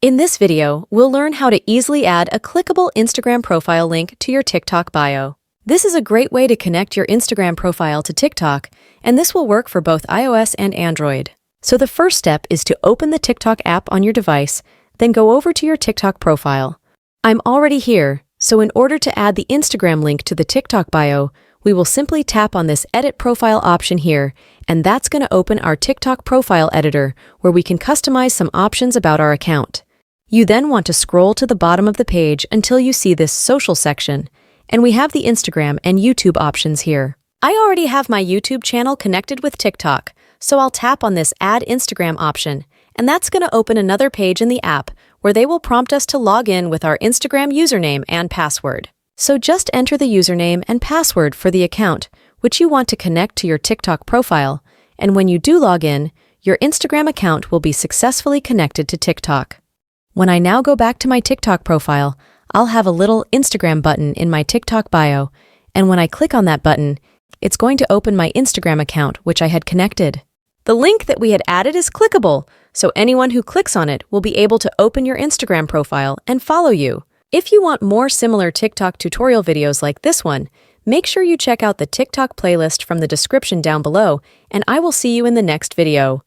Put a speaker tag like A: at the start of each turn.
A: In this video, we'll learn how to easily add a clickable Instagram profile link to your TikTok bio. This is a great way to connect your Instagram profile to TikTok, and this will work for both iOS and Android. So the first step is to open the TikTok app on your device, then go over to your TikTok profile. I'm already here, so in order to add the Instagram link to the TikTok bio, we will simply tap on this Edit Profile option here, and that's going to open our TikTok profile editor where we can customize some options about our account. You then want to scroll to the bottom of the page until you see this Social section, and we have the Instagram and YouTube options here. I already have my YouTube channel connected with TikTok, so I'll tap on this Add Instagram option, and that's going to open another page in the app where they will prompt us to log in with our Instagram username and password. So just enter the username and password for the account, which you want to connect to your TikTok profile, and when you do log in, your Instagram account will be successfully connected to TikTok. When I now go back to my TikTok profile, I'll have a little Instagram button in my TikTok bio, and when I click on that button, it's going to open my Instagram account, which I had connected. The link that we had added is clickable, so anyone who clicks on it will be able to open your Instagram profile and follow you. If you want more similar TikTok tutorial videos like this one, make sure you check out the TikTok playlist from the description down below, and I will see you in the next video.